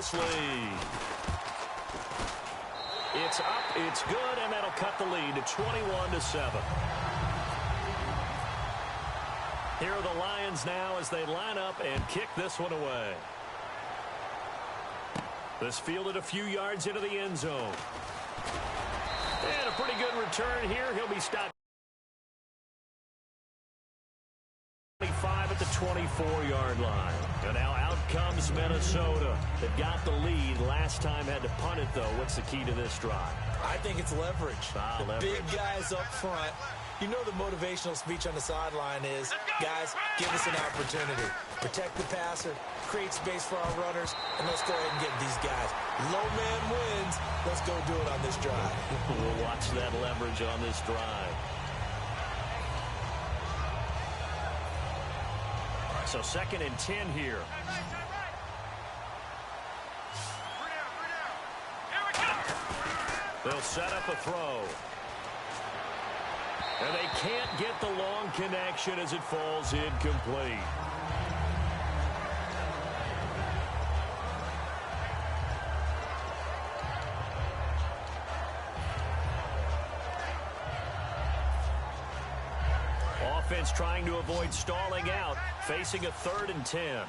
this lead. It's up, it's good, and that'll cut the lead to 21-7. Here are the Lions now as they line up and kick this one away. This fielded a few yards into the end zone. And a pretty good return here. He'll be stopped 25 at the 24-yard line. And now out comes Minnesota. They've got the lead. Last time had to punt it, though. What's the key to this drive? I think it's leverage. Big guys up front. You know the motivational speech on the sideline is, guys, give us an opportunity. Protect the passer, create space for our runners, and let's go ahead and get these guys. Low man wins. Let's go do it on this drive. We'll watch that leverage on this drive. So 2nd and 10 here. They'll set up a throw. And they can't get the long connection as it falls incomplete. Offense trying to avoid stalling out, facing a 3rd and 10.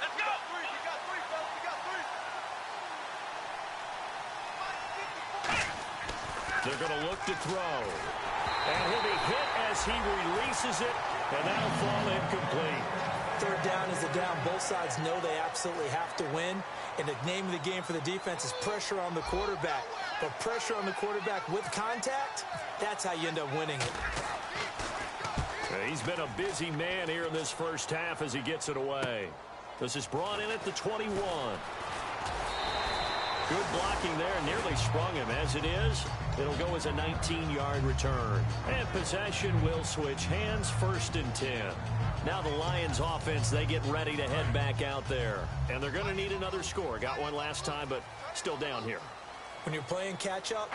Let's go! We got three, fellas. We got three. They're going to look to throw. And he'll be hit as he releases it, and that'll fall incomplete. 3rd down is a down. Both sides know they absolutely have to win. And the name of the game for the defense is pressure on the quarterback. But pressure on the quarterback with contact, that's how you end up winning it. He's been a busy man here in this first half as he gets it away. This is brought in at the 21. Good blocking there, nearly sprung him. As it is, it'll go as a 19-yard return. And possession will switch hands, 1st and 10. Now the Lions offense, they get ready to head back out there. And they're going to need another score. Got one last time, but still down here. When you're playing catch-up,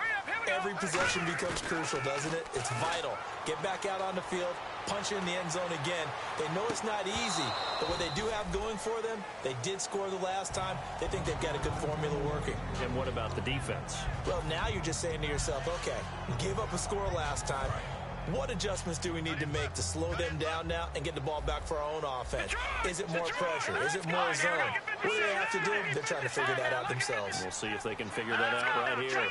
every possession becomes crucial, doesn't it? It's vital. Get back out on the field, punch in the end zone again. They know it's not easy, but what they do have going for them, they did score the last time. They think they've got a good formula working. And what about the defense? Well, now you're just saying to yourself, okay, we gave up a score last time. What adjustments do we need to make to slow them down now and get the ball back for our own offense? Is it more pressure? Is it more zone? What do they have to do? They're trying to figure that out themselves. We'll see if they can figure that out right here.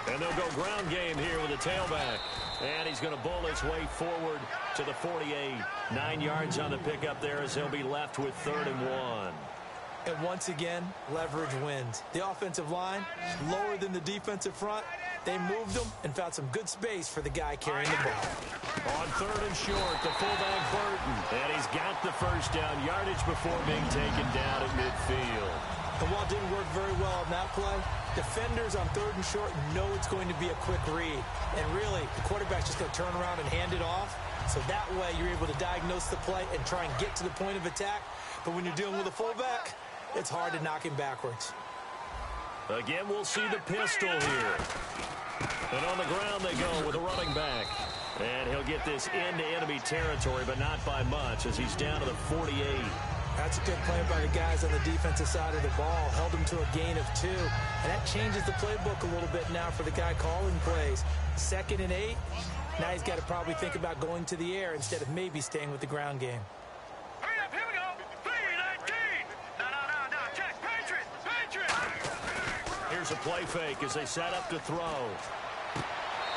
And they'll go ground game here with a tailback. And he's going to bowl his way forward to the 48. 9 yards on the pickup there as he'll be left with 3rd and 1. And once again, leverage wins. The offensive line, lower than the defensive front. They moved them and found some good space for the guy carrying the ball. On 3rd and short, the fullback Burton. And he's got the first down yardage before being taken down at midfield. And while it didn't work very well on that play, defenders on 3rd and short know it's going to be a quick read. And really, the quarterback's just going to turn around and hand it off. So that way, you're able to diagnose the play and try and get to the point of attack. But when you're dealing with a fullback, it's hard to knock him backwards. Again, we'll see the pistol here. And on the ground they go with a running back. And he'll get this into enemy territory, but not by much as he's down to the 48. That's a good play by the guys on the defensive side of the ball. Held him to a gain of 2. And that changes the playbook a little bit now for the guy calling plays. 2nd and 8. Now he's got to probably think about going to the air instead of maybe staying with the ground game. Hurry up, here we go. 3-19. No. Check. Patriots. Here's a play fake as they set up to throw.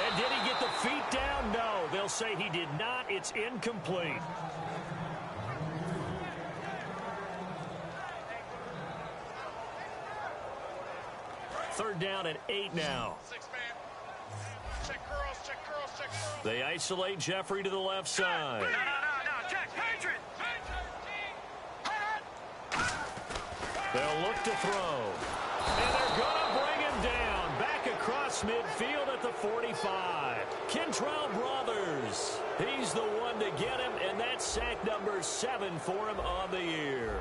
And did he get the feet down? No, they'll say he did not. It's incomplete. Third down at 8 now. Check curls. They isolate Jeffrey to the left side. No. Check. Patriots. They'll look to throw. And they're going to bring him down. Back across midfield at the 45. Kentrell Brothers. He's the one to get him, and that's sack number 7 for him on the year.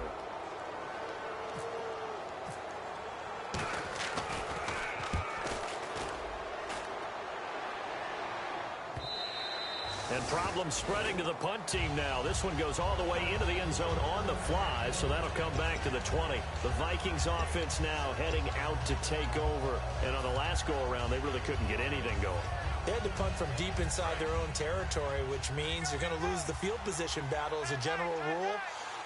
And Problem spreading to the punt team now. This one goes all the way into the end zone on the fly, so that'll come back to the 20. The Vikings offense now heading out to take over. And on the last go-around, they really couldn't get anything going. They had to punt from deep inside their own territory, which means you're going to lose the field position battle as a general rule.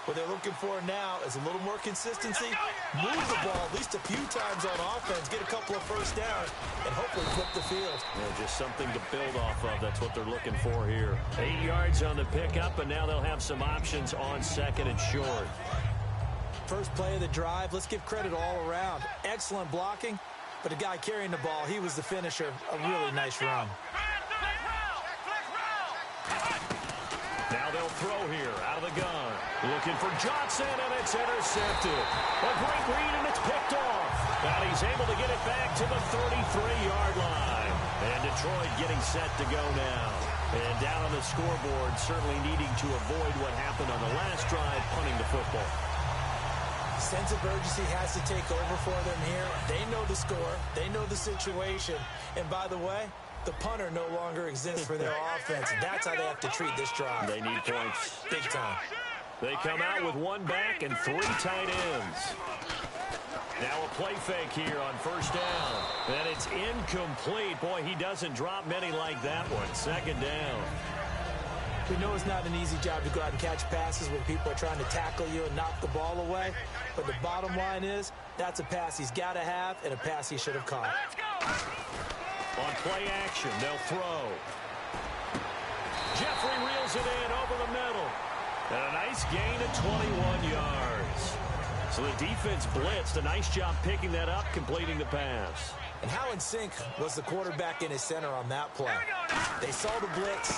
What they're looking for now is a little more consistency, move the ball at least a few times on offense, get a couple of first downs, and hopefully flip the field. Yeah, just something to build off of. That's what they're looking for here. 8 yards on the pickup, and now they'll have some options on second and short. First play of the drive, let's give credit all around. Excellent blocking, but the guy carrying the ball, he was the finisher. A really nice run. Now they'll throw here out of the gun. Looking for Johnson, and it's intercepted. A great read, and it's picked off. And he's able to get it back to the 33-yard line. And Detroit getting set to go now. And down on the scoreboard, certainly needing to avoid what happened on the last drive, punting the football. Sense of urgency has to take over for them here. They know the score. They know the situation. And by the way, the punter no longer exists for their offense. That's how they have to treat this drive. They need points. Big time. They come out with 1 back and 3 tight ends. Now a play fake here on first down. And it's incomplete. Boy, he doesn't drop many like that one. Second down. We know it's not an easy job to go out and catch passes when people are trying to tackle you and knock the ball away. But the bottom line is, that's a pass he's got to have and a pass he should have caught. On play action, they'll throw. Jeffrey reels it in over the middle. And a nice gain of 21 yards. So the defense blitzed. A nice job picking that up, completing the pass. And how in sync was the quarterback in his center on that play? They saw the blitz,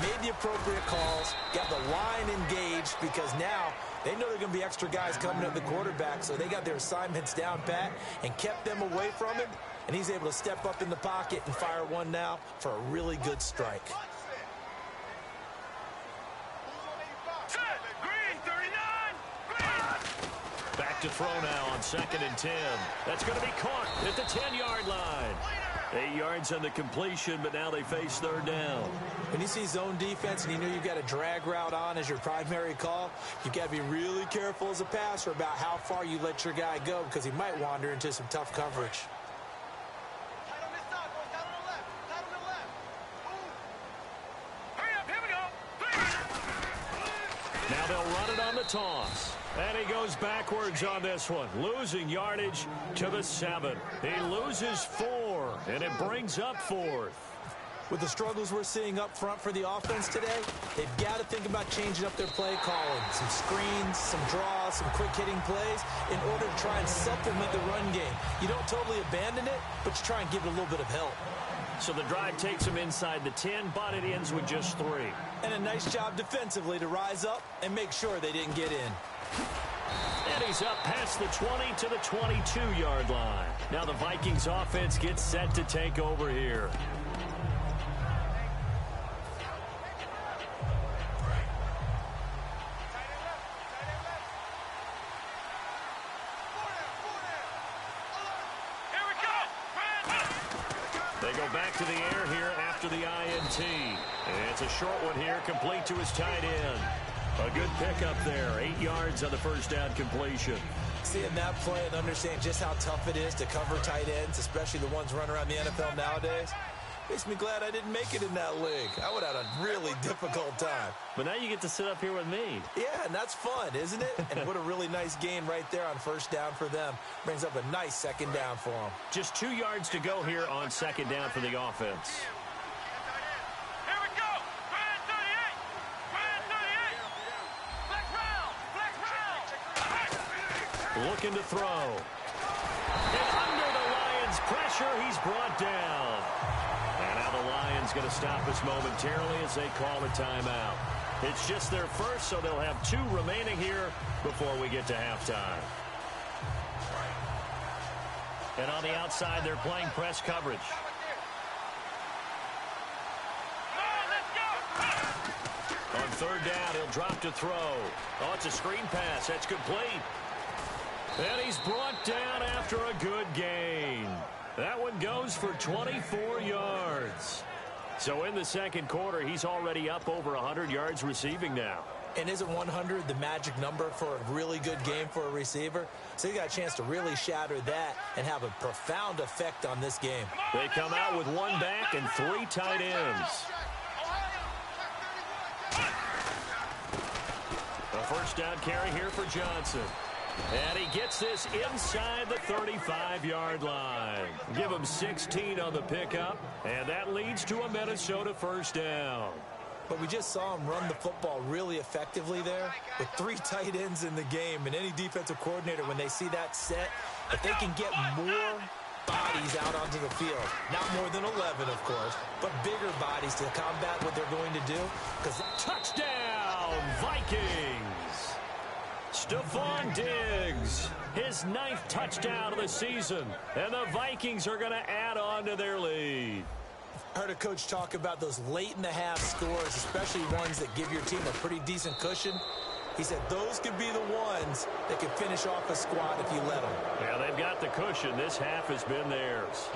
made the appropriate calls, got the line engaged because now they know there are going to be extra guys coming at the quarterback, so they got their assignments down pat and kept them away from him, and he's able to step up in the pocket and fire one now for a really good strike. Back to throw now on second and 10. That's going to be caught at the 10-yard line. 8 yards on the completion, but now they face third down. When you see zone defense and you know you've got a drag route on as your primary call, you've got to be really careful as a passer about how far you let your guy go because he might wander into some tough coverage. Now they'll run it on the toss. And he goes backwards on this one, losing yardage to the 7. He loses 4, and it brings up 4th. With the struggles we're seeing up front for the offense today, they've got to think about changing up their play calling. Some screens, some draws, some quick-hitting plays in order to try and supplement the run game. You don't totally abandon it, but you try and give it a little bit of help. So the drive takes them inside the 10, but it ends with just 3. And a nice job defensively to rise up and make sure they didn't get in. And he's up past the 20 to the 22-yard line. Now the Vikings offense gets set to take over here. They go back to the air here after the INT. And it's a short one here, complete to his tight end. A good pickup there, 8 yards on the first down completion. Seeing that play and understanding just how tough it is to cover tight ends, especially the ones running around the NFL nowadays, makes me glad I didn't make it in that league. I would have had a really difficult time. But now you get to sit up here with me. Yeah, and that's fun, isn't it? And what a really nice gain right there on first down for them. Brings up a nice second down for them. Just 2 yards to go here on second down for the offense. Looking to throw. And under the Lions' pressure, he's brought down. And now the Lions going to stop us momentarily as they call a timeout. It's just their first, so they'll have 2 remaining here before we get to halftime. And on the outside, they're playing press coverage. On third down, he'll drop to throw. Oh, it's a screen pass. That's complete. And he's brought down after a good gain. That one goes for 24 yards. So in the second quarter, he's already up over 100 yards receiving now. And isn't 100 the magic number for a really good game for a receiver? So he got a chance to really shatter that and have a profound effect on this game. They come out with one back and 3 tight ends. A first down carry here for Johnson. And he gets this inside the 35-yard line. Give him 16 on the pickup, and that leads to a Minnesota first down. But we just saw him run the football really effectively there with 3 tight ends in the game. And any defensive coordinator, when they see that set, if they can get more bodies out onto the field, not more than 11, of course, but bigger bodies to combat what they're going to do. Because touchdown, Vikings! Stephon Diggs, his 9th touchdown of the season, and the Vikings are going to add on to their lead. I heard a coach talk about those late-in-the-half scores, especially ones that give your team a pretty decent cushion. He said those could be the ones that can finish off a squad if you let them. Yeah, they've got the cushion. This half has been theirs.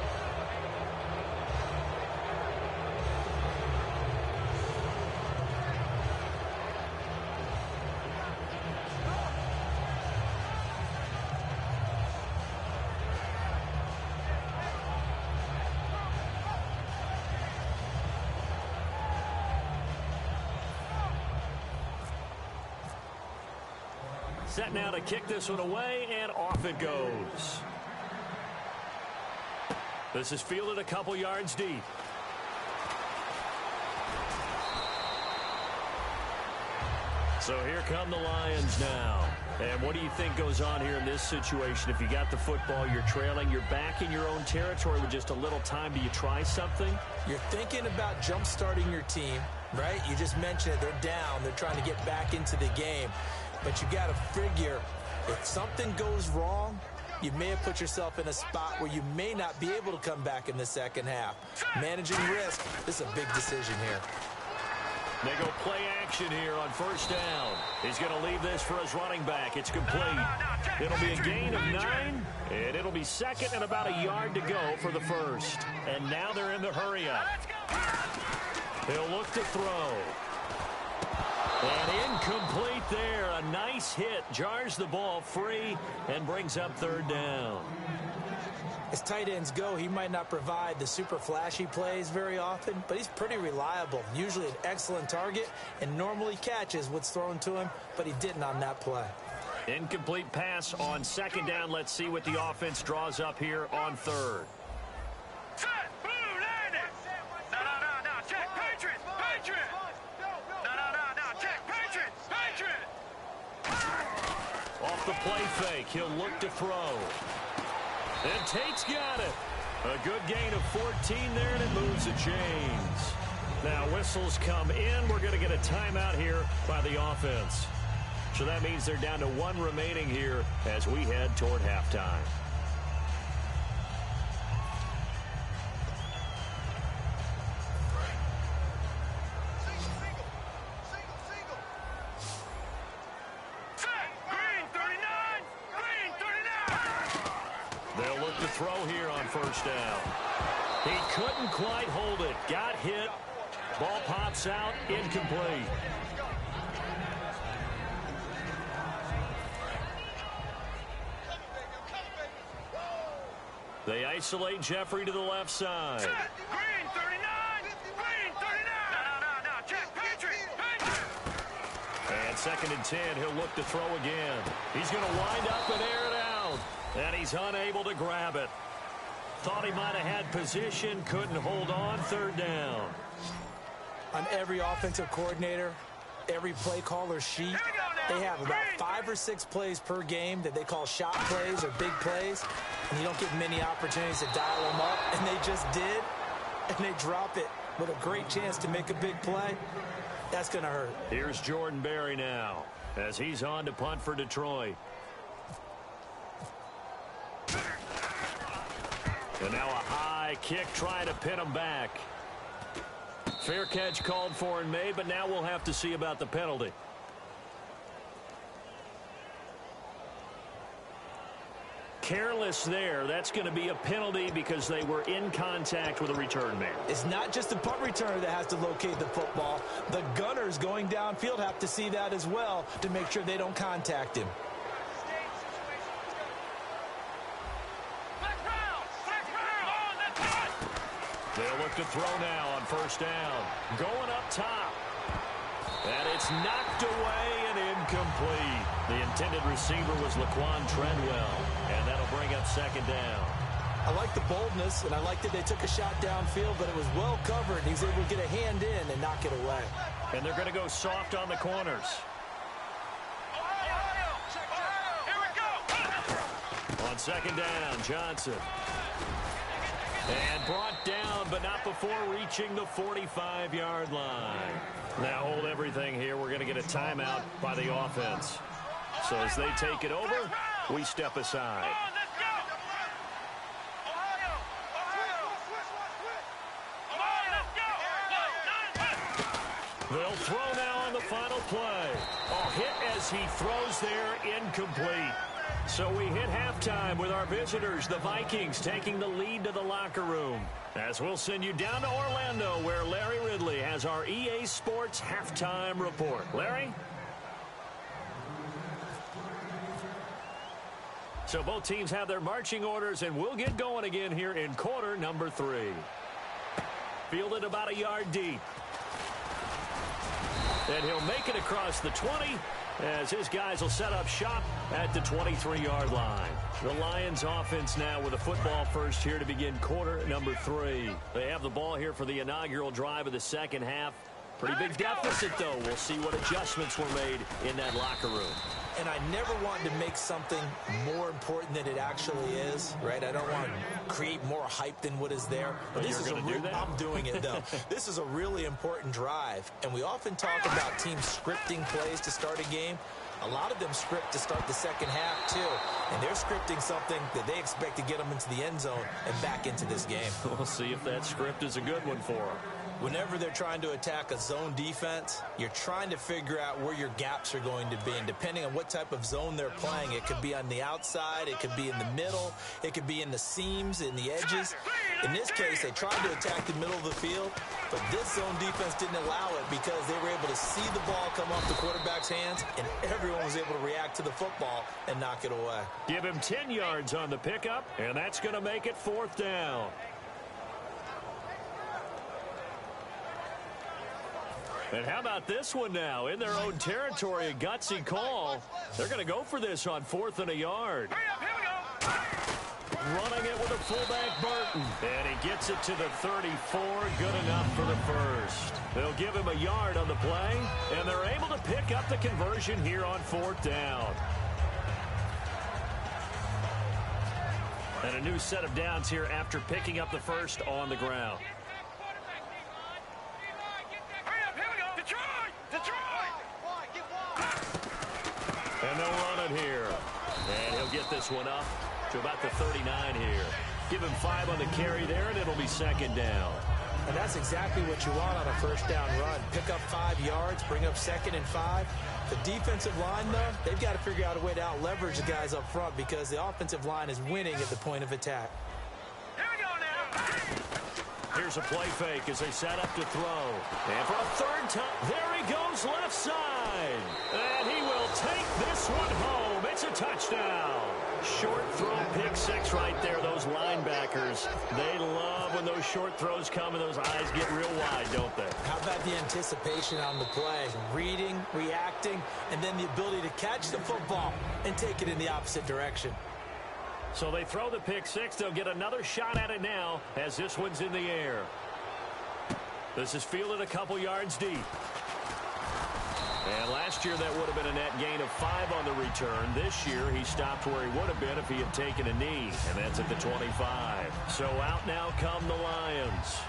Set now to kick this one away, and off it goes. This is fielded a couple yards deep. So here come the Lions now. And what do you think goes on here in this situation? If you got the football, you're trailing, you're back in your own territory with just a little time. Do you try something? You're thinking about jump-starting your team, right? You just mentioned it. They're down. They're trying to get back into the game. But you got to figure, if something goes wrong, you may have put yourself in a spot where you may not be able to come back in the second half. Managing risk, this is a big decision here. They go play action here on first down. He's going to leave this for his running back. It's complete. It'll be a gain of 9, and it'll be second and about a yard to go for the first. And now they're in the hurry-up. They'll look to throw. And incomplete there. A nice hit. Jars the ball free and brings up third down. As tight ends go, he might not provide the super flashy plays very often, but he's pretty reliable. Usually an excellent target and normally catches what's thrown to him, but he didn't on that play. Incomplete pass on second down. Let's see what the offense draws up here on third. Set, blue, landed. No, check, Patriots, Patriots. No, check, Patriots, Patriots. Off the play fake, he'll look to throw. And Tate's got it. A good gain of 14 there, and it moves the chains. Now whistles come in. We're going to get a timeout here by the offense. So that means they're down to 1 remaining here as we head toward halftime. Throw here on first down. He couldn't quite hold it. Got hit. Ball pops out. Incomplete. They isolate Jeffrey to the left side. Green 39. Green 39. No, check. Patriots. And second and 10. He'll look to throw again. He's going to wind up and air it out. And he's unable to grab it. Thought he might have had position, couldn't hold on. Third down. On every offensive coordinator, every play caller sheet, they have about 5 or 6 plays per game that they call shot plays or big plays. And you don't get many opportunities to dial them up. And they just did. And they drop it with a great chance to make a big play. That's going to hurt. Here's Jordan Berry now as he's on to punt for Detroit. And now a high kick trying to pin him back. Fair catch called for and made, but now we'll have to see about the penalty. Careless there. That's going to be a penalty because they were in contact with a return man. It's not just the punt returner that has to locate the football. The gunners going downfield have to see that as well to make sure they don't contact him. They'll look to throw now on first down. Going up top. And it's knocked away and incomplete. The intended receiver was Laquan Treadwell. And that'll bring up second down. I like the boldness, and I like that they took a shot downfield, but it was well covered. He's able to get a hand in and knock it away. And they're going to go soft on the corners. Here we go. On second down, Johnson. And brought down, but not before reaching the 45-yard line. Now hold everything here. We're going to get a timeout by the offense. So as they take it over, we step aside. They'll throw now on the final play. A hit as he throws there, incomplete. So we hit halftime with our visitors, the Vikings, taking the lead to the locker room. As we'll send you down to Orlando, where Larry Ridley has our EA Sports halftime report. Larry? So both teams have their marching orders, and we'll get going again here in quarter number 3. Fielded about a yard deep. And he'll make it across the 20 as his guys will set up shop at the 23-yard line. The Lions offense now with a football first here to begin quarter number 3. They have the ball here for the inaugural drive of the second half. Pretty big deficit, though. We'll see what adjustments were made in that locker room. And I never wanted to make something more important than it actually is, right? I don't want to create more hype than what is there. But this is I'm doing it, though. This is a really important drive. And we often talk about teams scripting plays to start a game. A lot of them script to start the second half, too. And they're scripting something that they expect to get them into the end zone and back into this game. We'll see if that script is a good one for them. Whenever they're trying to attack a zone defense, you're trying to figure out where your gaps are going to be. And depending on what type of zone they're playing, it could be on the outside, it could be in the middle, it could be in the seams, in the edges. In this case, they tried to attack the middle of the field, but this zone defense didn't allow it because they were able to see the ball come off the quarterback's hands, and everyone was able to react to the football and knock it away. Give him 10 yards on the pickup, and that's going to make it fourth down. And how about this one now? In their own territory, a gutsy call. They're going to go for this on 4th and a yard. Running it with a fullback, Burton. And he gets it to the 34. Good enough for the first. They'll give him a yard on the play, and they're able to pick up the conversion here on 4th down. And a new set of downs here after picking up the first on the ground. And they'll run it here. And he'll get this one up to about the 39 here. Give him 5 on the carry there, and it'll be second down. And that's exactly what you want on a first down run. Pick up 5 yards, bring up 2nd and 5. The defensive line, though, they've got to figure out a way to out-leverage the guys up front because the offensive line is winning at the point of attack. Here we go now. Here's a play fake as they set up to throw. And for a third time, there he goes left side. And he will take this one home. It's a touchdown. Short throw, pick 6 right there. Those linebackers, they love when those short throws come and those eyes get real wide, don't they? How about the anticipation on the play? Reading, reacting, and then the ability to catch the football and take it in the opposite direction. So they throw the pick 6. They'll get another shot at it now as this one's in the air. This is fielded a couple yards deep. And last year that would have been a net gain of 5 on the return. This year he stopped where he would have been if he had taken a knee. And that's at the 25. So out now come the Lions.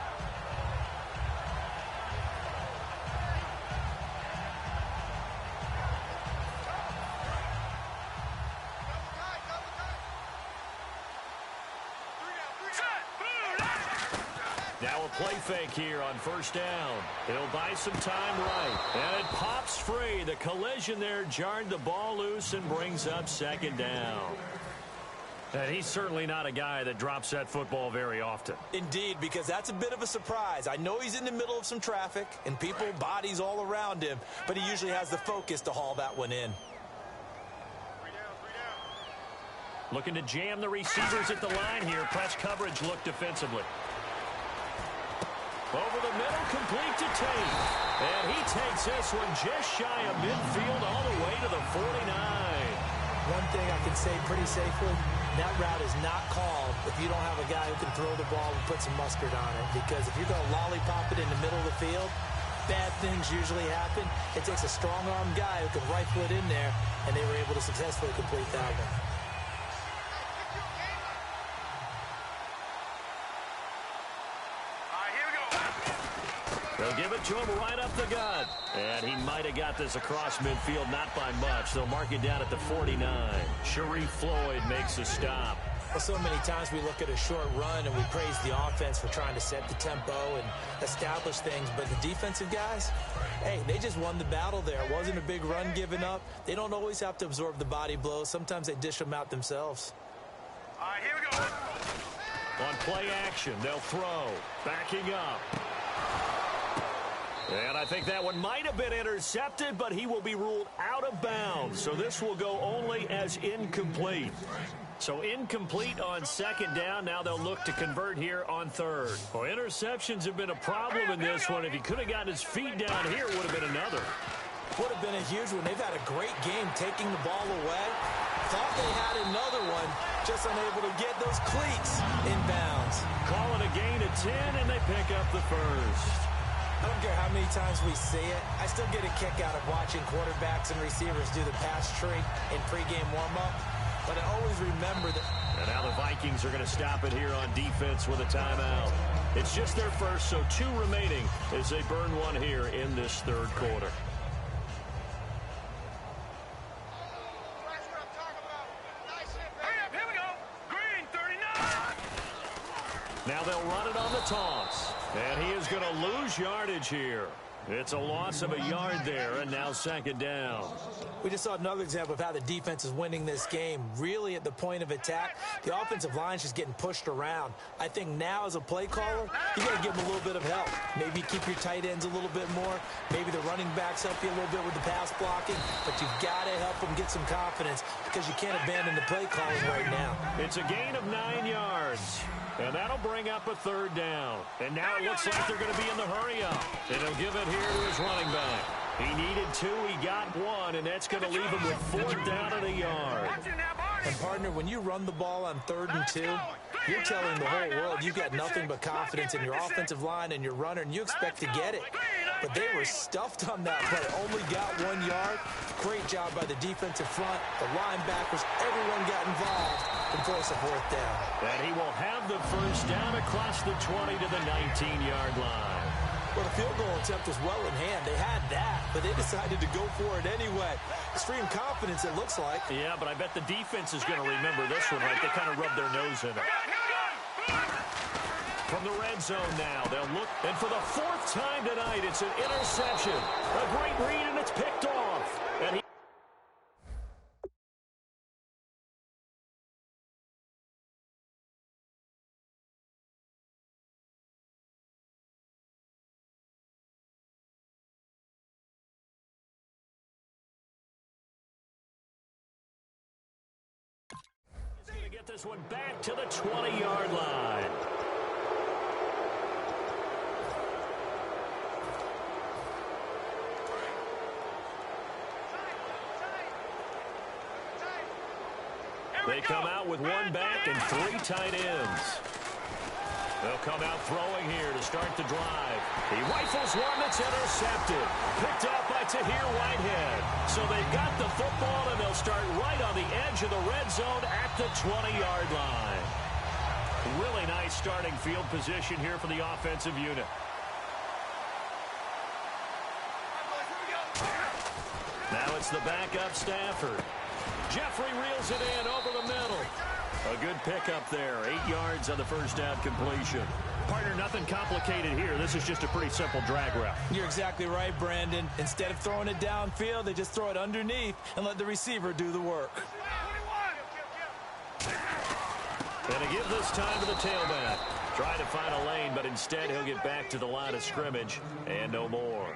Now a play fake here on first down. He'll buy some time right. And it pops free. The collision there jarred the ball loose and brings up second down. And he's certainly not a guy that drops that football very often. Indeed, because that's a bit of a surprise. I know he's in the middle of some traffic and people, bodies all around him, but he usually has the focus to haul that one in. Looking to jam the receivers at the line here. Press coverage look defensively. Over the middle, complete to Tate. And he takes this one just shy of midfield all the way to the 49. One thing I can say pretty safely, that route is not called if you don't have a guy who can throw the ball and put some mustard on it. Because if you're going to lollipop it in the middle of the field, bad things usually happen. It takes a strong-armed guy who can rifle it in there, and they were able to successfully complete that one. They'll give it to him right up the gut. And he might have got this across midfield, not by much. They'll mark it down at the 49. Sharif Floyd makes the stop. Well, so many times we look at a short run and we praise the offense for trying to set the tempo and establish things. But the defensive guys, hey, they just won the battle there. It wasn't a big run given up. They don't always have to absorb the body blows. Sometimes they dish them out themselves. All right, here we go. On play action, they'll throw. Backing up. And I think that one might have been intercepted, but he will be ruled out of bounds. So this will go only as incomplete. So incomplete on second down. Now they'll look to convert here on third. Well, interceptions have been a problem in this one. If he could have gotten his feet down here, it would have been another. Would have been a huge one. They've had a great game taking the ball away. Thought they had another one, just unable to get those cleats in bounds. Call it a gain of 10, and they pick up the first. I don't care how many times we see it. I still get a kick out of watching quarterbacks and receivers do the pass trick in pregame warm-up. But I always remember that. And now the Vikings are going to stop it here on defense with a timeout. It's just their first, so 2 remaining as they burn one here in this third quarter. Here we go. Green 39. Now they'll run it on the toss. And he is going to lose yardage here. It's a loss of a yard there, and now second down. We just saw another example of how the defense is winning this game. Really at the point of attack, the offensive line's just getting pushed around. I think now as a play caller, you got to give them a little bit of help. Maybe keep your tight ends a little bit more. Maybe the running backs help you a little bit with the pass blocking. But you've got to help them get some confidence because you can't abandon the play calling right now. It's a gain of 9 yards. And that'll bring up a third down. And now it looks like they're going to be in the hurry-up. And he'll give it here to his running back. He needed 2, he got 1, and that's going to leave him with 4th down and a yard. And, partner, when you run the ball on 3rd and 2, you're telling the whole world you've got nothing but confidence in your offensive line and your runner, and you expect to get it. But they were stuffed on that play. Only got 1 yard. Great job by the defensive front. The linebackers, everyone got involved and force a 4th down. And he will have the first down across the 20 to the 19-yard line. Well, the field goal attempt was well in hand. They had that, but they decided to go for it anyway. Extreme confidence, it looks like. Yeah, but I bet the defense is going to remember this one, right? They kind of rubbed their nose in it. From the red zone now, they'll look. And for the 4th time tonight, it's an interception. A great read, and it's picked off. And he going to get this one back to the 20-yard line. They come out with 1 back and 3 tight ends. They'll come out throwing here to start the drive. He rifles one that's intercepted. Picked up by Tahir Whitehead. So they've got the football, and they'll start right on the edge of the red zone at the 20-yard line. Really nice starting field position here for the offensive unit. Now it's the backup Stafford. Jeffrey reels it in over the middle. A good pickup there. 8 yards on the first down completion. Partner, nothing complicated here. This is just a pretty simple drag route. You're exactly right, Brandon. Instead of throwing it downfield, they just throw it underneath and let the receiver do the work. And to give this time to the tailback. Trying to find a lane, but instead he'll get back to the line of scrimmage and no more.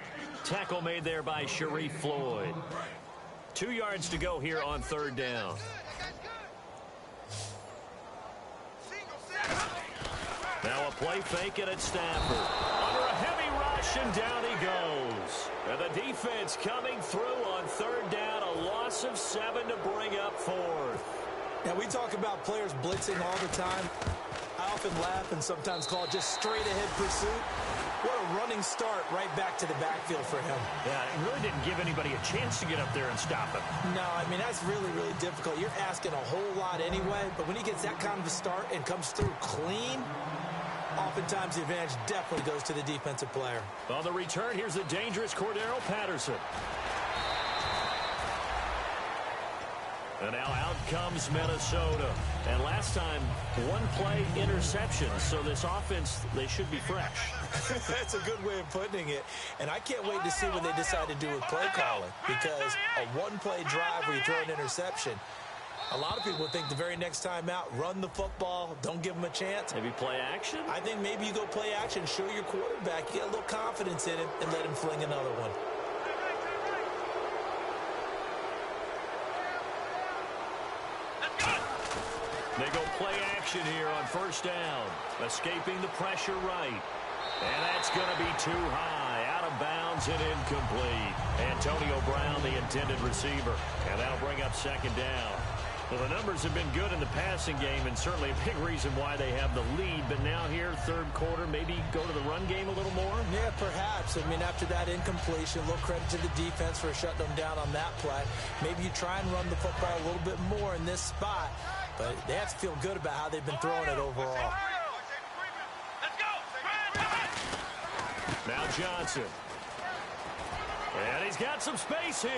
Tackle made there by Sharif Floyd. 2 yards to go here on third down. Now a play fake it at Stafford. Under a heavy rush, and down he goes. And the defense coming through on third down. A loss of 7 to bring up fourth. Now, we talk about players blitzing all the time. I often laugh and sometimes call it just straight-ahead pursuit. What a running start right back to the backfield for him. Yeah, it really didn't give anybody a chance to get up there and stop him. No, I mean, that's really, really difficult. You're asking a whole lot anyway, but when he gets that kind of a start and comes through clean, oftentimes the advantage definitely goes to the defensive player. On the return, here's the dangerous Cordero Patterson. And now out comes Minnesota. And last time, one play interception. So this offense, they should be fresh. That's a good way of putting it. And I can't wait to see what they decide to do with play calling. Because a one-play drive where you throw an interception, a lot of people think the very next time out, run the football, don't give them a chance. Maybe play action? I think maybe you go play action, show your quarterback, you get a little confidence in him, and let him fling another one. They go play action here on first down. Escaping the pressure right. And that's going to be too high. Out of bounds and incomplete. Antonio Brown, the intended receiver. And that'll bring up second down. Well, the numbers have been good in the passing game, and certainly a big reason why they have the lead. But now here, third quarter, maybe go to the run game a little more? Yeah, perhaps. I mean, after that incompletion, a little credit to the defense for shutting them down on that play. Maybe you try and run the football a little bit more in this spot. But they have to feel good about how they've been throwing it overall. Now Johnson. And he's got some space here.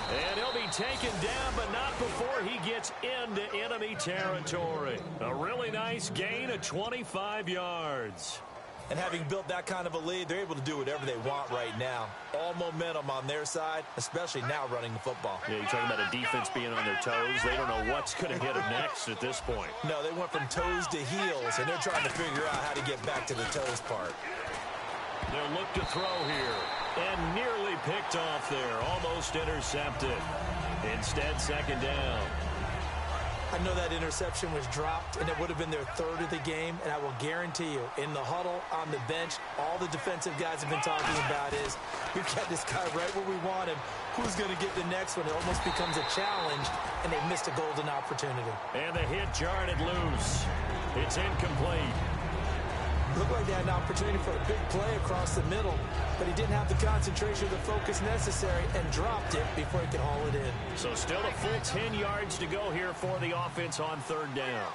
And he'll be taken down, but not before he gets into enemy territory. A really nice gain of 25 yards. And having built that kind of a lead, they're able to do whatever they want right now. All momentum on their side, especially now running the football. Yeah, you're talking about a defense being on their toes. They don't know what's going to hit them next at this point. No, they went from toes to heels, and they're trying to figure out how to get back to the toes part. They'll look to throw here. And nearly picked off there. Almost intercepted. Instead, second down. I know that interception was dropped, and it would have been their third of the game, and I will guarantee you, in the huddle, on the bench, all the defensive guys have been talking about is, we've got this guy right where we want him. Who's going to get the next one? It almost becomes a challenge, and they missed a golden opportunity. And the hit jarred it loose. It's incomplete. Looked like they had an opportunity for a big play across the middle, but he didn't have the concentration or the focus necessary and dropped it before he could haul it in. So still a full 10 yards to go here for the offense on third down.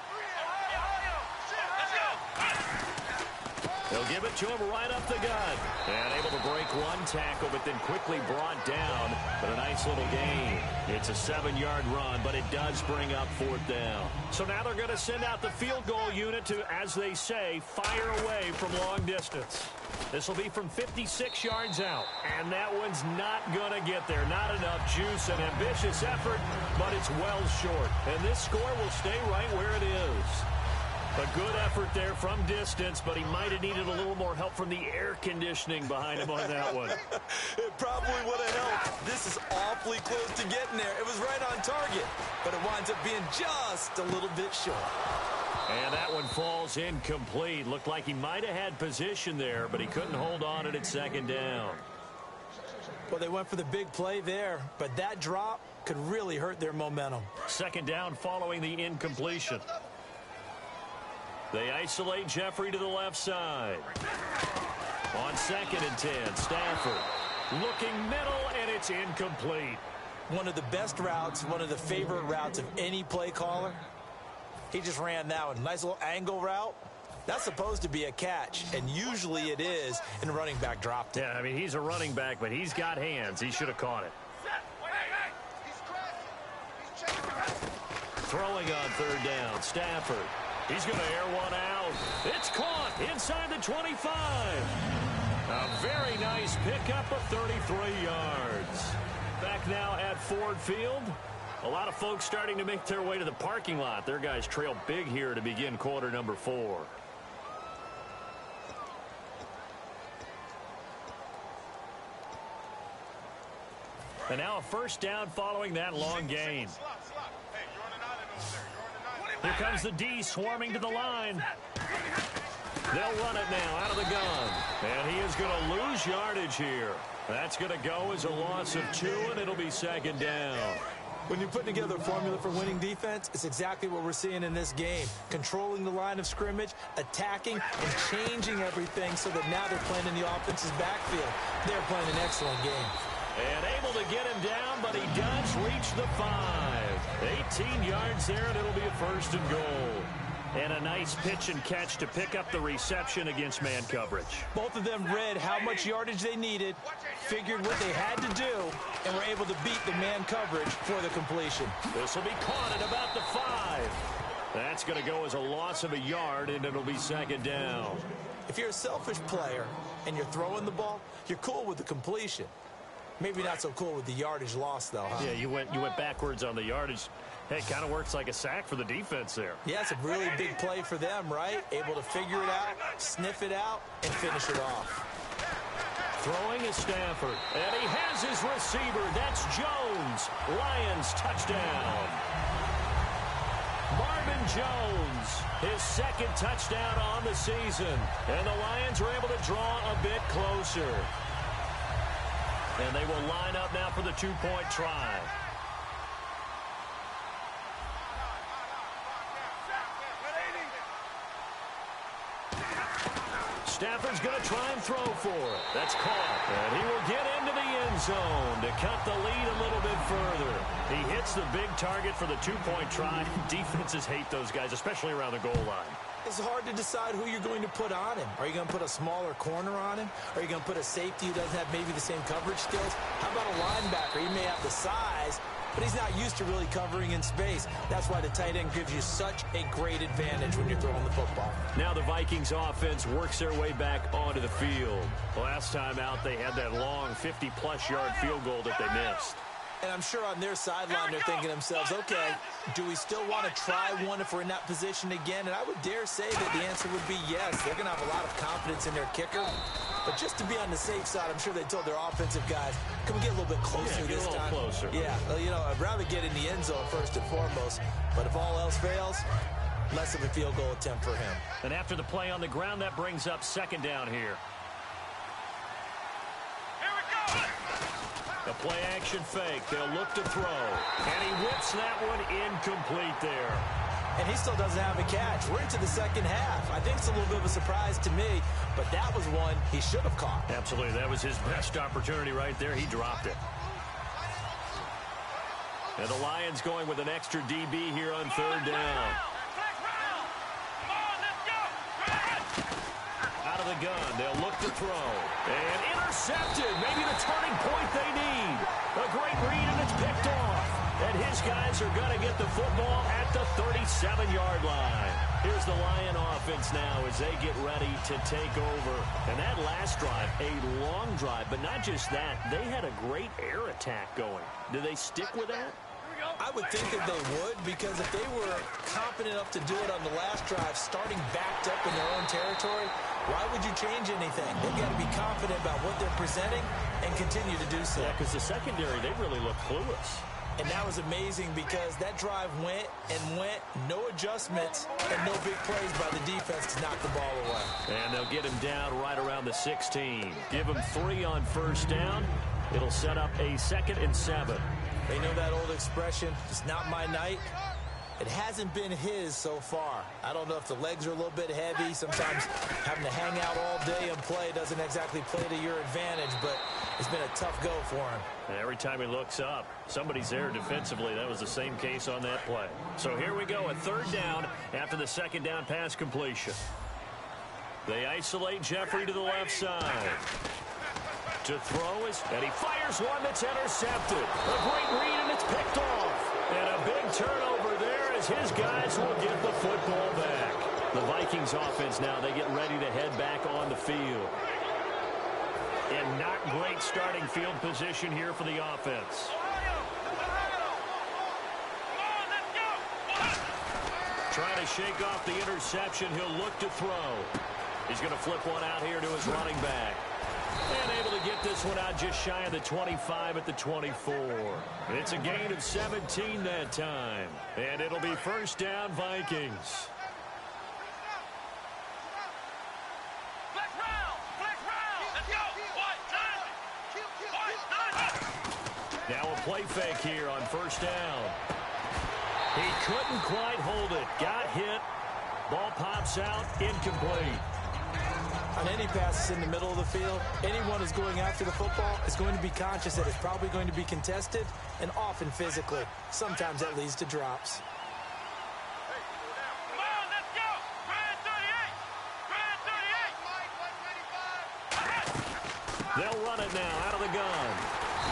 They'll give it to him right up the gut. And able to break one tackle, but then quickly brought down. But a nice little gain. It's a 7-yard run, but it does bring up fourth down. So now they're going to send out the field goal unit to, as they say, fire away from long distance. This will be from 56 yards out. And that one's not going to get there. Not enough juice. An ambitious effort, but it's well short. And this score will stay right where it is. A good effort there from distance, but he might have needed a little more help from the air conditioning behind him on that one. It probably would have helped. This is awfully close to getting there. It was right on target, but it winds up being just a little bit short. And that one falls incomplete. Looked like he might have had position there, but he couldn't hold on it at second down. Well, they went for the big play there, but that drop could really hurt their momentum. Second down following the incompletion. They isolate Jeffrey to the left side. On 2nd and 10, Stafford looking middle, and it's incomplete. One of the best routes, one of the favorite routes of any play caller. He just ran that one. Nice little angle route. That's supposed to be a catch, and usually it is, and the running back dropped it. Yeah, I mean, he's a running back, but he's got hands. He should have caught it. Throwing on third down, Stafford. He's going to air one out. It's caught inside the 25. A very nice pickup of 33 yards. Back now at Ford Field. A lot of folks starting to make their way to the parking lot. Their guys trail big here to begin quarter number 4. And now a first down following that long gain. Here comes the D swarming to the line. They'll run it now out of the gun. And he is going to lose yardage here. That's going to go as a loss of 2, and it'll be second down. When you put together a formula for winning defense, it's exactly what we're seeing in this game. Controlling the line of scrimmage, attacking, and changing everything so that now they're playing in the offense's backfield. They're playing an excellent game. And able to get him down, but he does reach the 5. 18 yards there, and it'll be a first and goal. And a nice pitch and catch to pick up the reception against man coverage. Both of them read how much yardage they needed, figured what they had to do, and were able to beat the man coverage for the completion. This will be caught at about the 5. That's going to go as a loss of a yard, and it'll be second down. If you're a selfish player and you're throwing the ball, you're cool with the completion. Maybe not so cool with the yardage loss, though, huh? Yeah, you went backwards on the yardage. Hey, it kind of works like a sack for the defense there. Yeah, it's a really big play for them, right? Able to figure it out, sniff it out, and finish it off. Throwing is Stafford, and he has his receiver. That's Jones. Lions touchdown. Marvin Jones, his second touchdown on the season. And the Lions are able to draw a bit closer. And they will line up now for the 2-point try. Stafford's going to try and throw for it. That's caught. And he will get into the end zone to cut the lead a little bit further. He hits the big target for the 2-point try. Defenses hate those guys, especially around the goal line. It's hard to decide who you're going to put on him. Are you going to put a smaller corner on him? Are you going to put a safety who doesn't have maybe the same coverage skills? How about a linebacker? He may have the size, but he's not used to really covering in space. That's why the tight end gives you such a great advantage when you're throwing the football. Now the Vikings offense works their way back onto the field. Last time out, they had that long 50-plus yard field goal that they missed. And I'm sure on their sideline they're thinking to themselves, okay, do we still want to try one if we're in that position again? And I would dare say that the answer would be yes. They're going to have a lot of confidence in their kicker. But just to be on the safe side, I'm sure they told their offensive guys, can we get a little bit closer this time? Closer. Yeah, you know, I'd rather get in the end zone first and foremost. But if all else fails, less of a field goal attempt for him. And after the play on the ground, that brings up second down here. The play-action fake. They'll look to throw. And he whips that one incomplete there. And he still doesn't have a catch. We're into the second half. I think it's a little bit of a surprise to me, but that was one he should have caught. Absolutely. That was his best opportunity right there. He dropped it. And the Lions going with an extra DB here on third down. Out of the gun. They'll look to throw. And intercepted. Maybe the turning point they need. A great read, and it's picked off. And his guys are going to get the football at the 37-yard line. Here's the Lion offense now as they get ready to take over. And that last drive, a long drive, but not just that. They had a great air attack going. Do they stick with that? I would think that they would, because if they were confident enough to do it on the last drive, starting backed up in their own territory, why would you change anything? They've got to be confident about what they're presenting and continue to do so. Yeah, because the secondary, they really look clueless. And that was amazing because that drive went and went, no adjustments, and no big plays by the defense to knock the ball away. And they'll get him down right around the 16. Give him 3 on first down. It'll set up a 2nd and 7. They know that old expression, it's not my night. It hasn't been his so far. I don't know if the legs are a little bit heavy. Sometimes having to hang out all day and play doesn't exactly play to your advantage, but it's been a tough go for him. And every time he looks up, somebody's there defensively. That was the same case on that play. So here we go, a third down after the second down pass completion. They isolate Jeffrey to the left side. To throw is, and he fires one that's intercepted. A great read, and it's picked off. And a big turnover there as his guys will get the football back. The Vikings offense now, they get ready to head back on the field. And not great starting field position here for the offense. Trying to shake off the interception. He'll look to throw. He's going to flip one out here to his running back. And able to get this one out just shy of the 25 at the 24. It's a gain of 17 that time. And it'll be first down, Vikings. Now a play fake here on first down. He couldn't quite hold it. Got hit. Ball pops out. Incomplete. On any passes in the middle of the field, anyone who's going after the football is going to be conscious that it's probably going to be contested and often physically. Sometimes that leads to drops. Come on, let's go! Grand 38! Grand 38! They'll run it now out of the gun.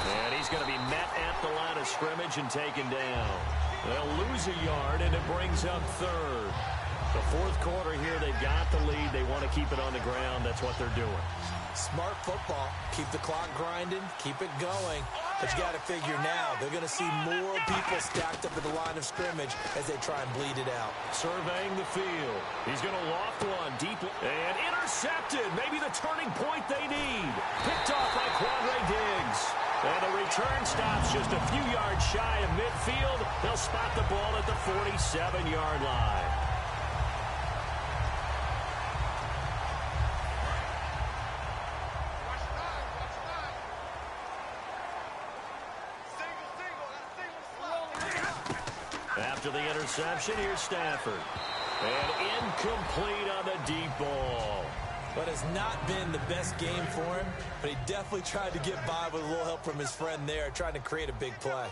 And he's going to be met at the line of scrimmage and taken down. They'll lose a yard, and it brings up third. The fourth quarter here, they've got the lead. They want to keep it on the ground. That's what they're doing. Smart football. Keep the clock grinding. Keep it going. But you got to figure now, they're going to see more people stacked up at the line of scrimmage as they try and bleed it out. Surveying the field. He's going to loft one deep and intercepted. Maybe the turning point they need. Picked off by Kuahana540's. And the return stops just a few yards shy of midfield. They'll spot the ball at the 47-yard line. After the interception, here's Stafford. And incomplete on the deep ball. But it's not been the best game for him, but he definitely tried to get by with a little help from his friend there, trying to create a big play.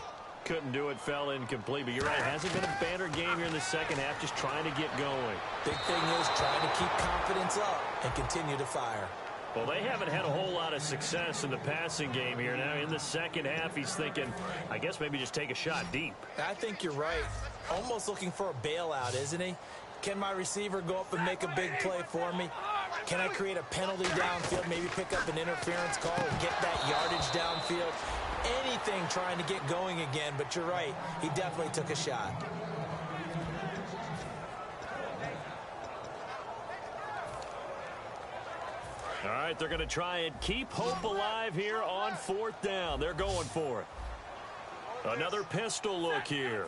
Couldn't do it, fell incomplete. But you're right, it hasn't been a banner game here in the second half, just trying to get going. Big thing is trying to keep confidence up and continue to fire. Well, they haven't had a whole lot of success in the passing game here. Now, in the second half, he's thinking, I guess maybe just take a shot deep. I think you're right. Almost looking for a bailout, isn't he? Can my receiver go up and make a big play for me? Can I create a penalty downfield, maybe pick up an interference call and get that yardage downfield? Anything trying to get going again, but you're right. He definitely took a shot. All right, they're going to try and keep hope alive here on fourth down. They're going for it. Another pistol look here.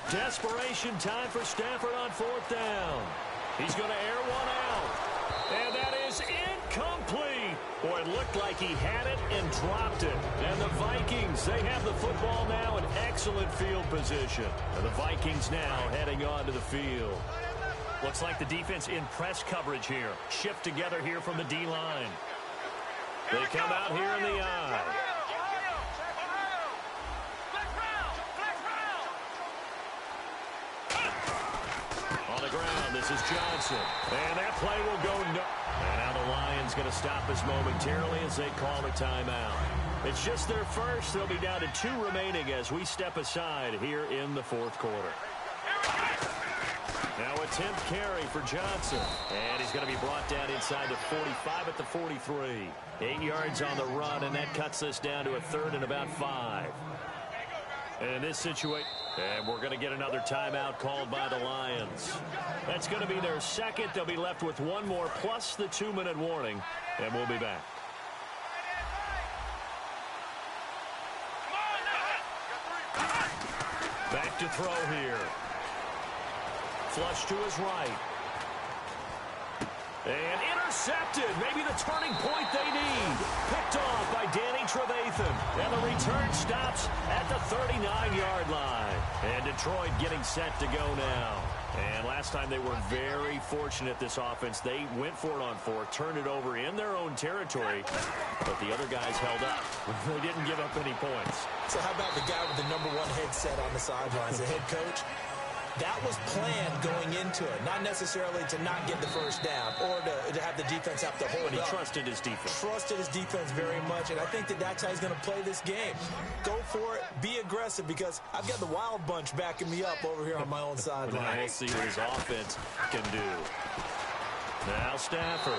Desperation time for Stafford on fourth down. He's going to air one out. And that is incomplete. Boy, it looked like he had it and dropped it. And the Vikings, they have the football now in excellent field position. And the Vikings now heading onto the field. Looks like the defense in press coverage here. Shift together here from the D-line. They come out here in the eye. On the ground, this is Johnson. And that play will go no. And now the Lions going to stop us momentarily as they call a timeout. It's just their first. They'll be down to 2 remaining as we step aside here in the fourth quarter. Now a 10th carry for Johnson. And he's going to be brought down inside the 45 at the 43. 8 yards on the run, and that cuts us down to a third and about 5. And in this situation, and we're going to get another timeout called by the Lions. That's going to be their second. They'll be left with one more plus the 2-minute warning, and we'll be back. Back to throw here. Flush to his right. And intercepted. Maybe the turning point they need. Picked off by Danny Trevathan. And the return stops at the 39-yard line. And Detroit getting set to go now. And last time they were very fortunate, this offense. They went for it on 4, turned it over in their own territory. But the other guys held up. They didn't give up any points. So how about the guy with the #1 headset on the sidelines, the head coach? That was planned going into it, not necessarily to not get the first down or to have the defense have to hold up. But he trusted his defense. Trusted his defense very much, and I think that's how he's going to play this game. Go for it, be aggressive, because I've got the wild bunch backing me up over here on my own sideline. We'll see what his offense can do. Now Stafford.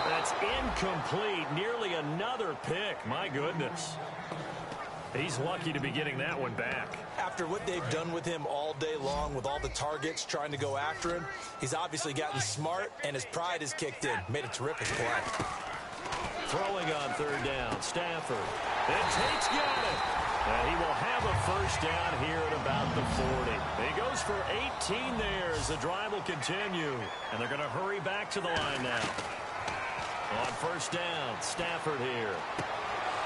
That's incomplete. Nearly another pick. My goodness. He's lucky to be getting that one back. After what they've done with him all day long with all the targets trying to go after him, he's obviously gotten smart and his pride has kicked in. Made a terrific play. Throwing on third down, Stafford. And Tate's got it. And he will have a first down here at about the 40. He goes for 18 there as the drive will continue. And they're going to hurry back to the line now. On first down, Stafford here.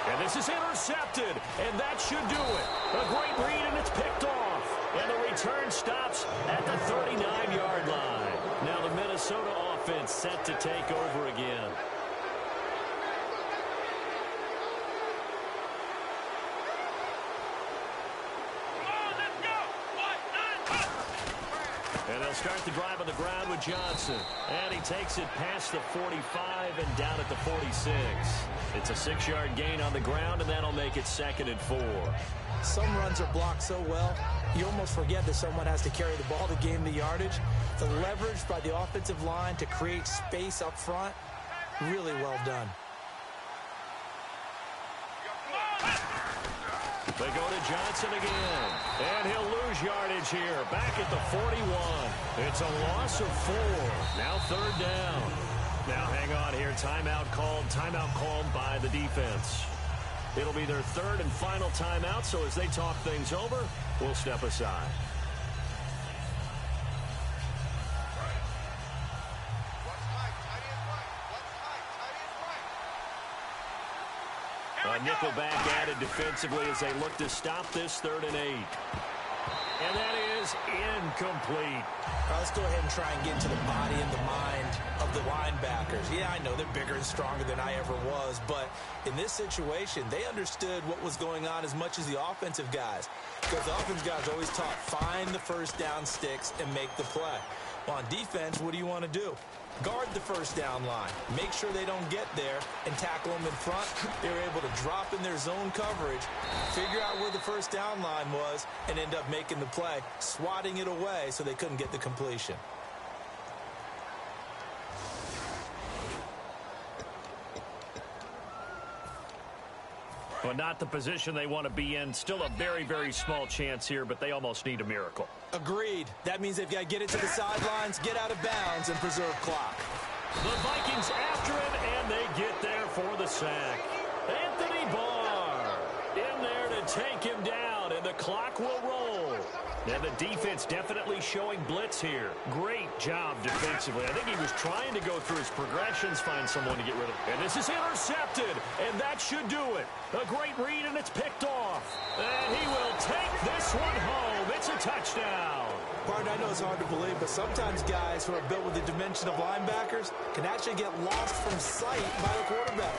And this is intercepted, and that should do it. A great read, and it's picked off. And the return stops at the 39-yard line. Now the Minnesota offense set to take over again. And they'll start the drive on the ground with Johnson. And he takes it past the 45 and down at the 46. It's a 6-yard gain on the ground, and that'll make it 2nd and 4. Some runs are blocked so well, you almost forget that someone has to carry the ball to gain the yardage. The leverage by the offensive line to create space up front, really well done. They go to Johnson again, and he'll lose yardage here, back at the 41. It's a loss of 4. Now 3rd down. Now hang on here, timeout called by the defense. It'll be their 3rd and final timeout, so as they talk things over, we'll step aside. A nickelback added defensively as they look to stop this 3rd and 8. And that is incomplete. Let's go ahead and try and get into the body and the mind of the linebackers. Yeah, I know they're bigger and stronger than I ever was, but in this situation, they understood what was going on as much as the offensive guys. Because the offensive guys always taught, find the first down sticks and make the play. Well, on defense, what do you want to do? Guard the first down line. Make sure they don't get there and tackle them in front. They were able to drop in their zone coverage, figure out where the first down line was, and end up making the play, swatting it away so they couldn't get the completion. But not the position they want to be in. Still a very, very small chance here, but they almost need a miracle. Agreed. That means they've got to get it to the sidelines, get out of bounds, and preserve clock. The Vikings after him, and they get there for the sack. Anthony Barr in there to take him down, and the clock will roll. And the defense definitely showing blitz here. Great job defensively. I think he was trying to go through his progressions, find someone to get rid of. And this is intercepted, and that should do it. A great read, and it's picked off. And he will take this one home. It's a touchdown. Partner, I know it's hard to believe, but sometimes guys who are built with the dimension of linebackers can actually get lost from sight by the quarterback.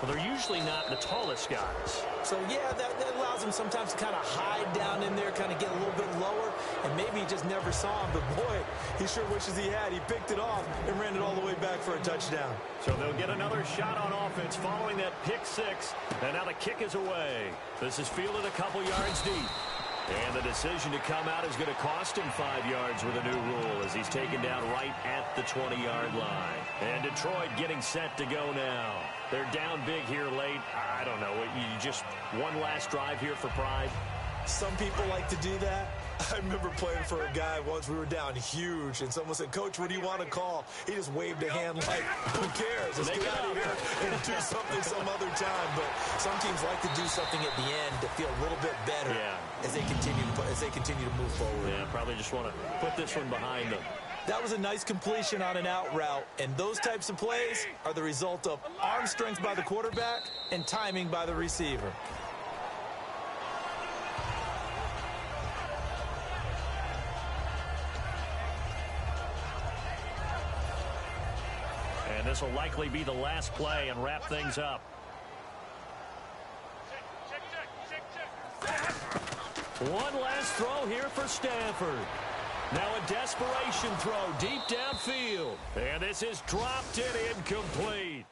Well, they're usually not the tallest guys. So, yeah, that allows them sometimes to kind of hide down in there, kind of get a little bit lower, and maybe he just never saw him. But, boy, he sure wishes he had. He picked it off and ran it all the way back for a touchdown. So they'll get another shot on offense following that pick six. And now the kick is away. This is fielded a couple yards deep. And the decision to come out is going to cost him 5 yards with a new rule as he's taken down right at the 20-yard line. And Detroit getting set to go now. They're down big here late. I don't know. You just one last drive here for pride? Some people like to do that. I remember playing for a guy once. We were down huge, and someone said, "Coach, what do you want to call?" He just waved a hand like, "Who cares? Let's get out of here and do something some other time." But some teams like to do something at the end to feel a little bit better as they continue to move forward. Yeah, probably just want to put this one behind them. That was a nice completion on an out route, and those types of plays are the result of arm strength by the quarterback and timing by the receiver. And this will likely be the last play and wrap things up. One last throw here for Stafford. Now a desperation throw deep downfield. And this is dropped and incomplete.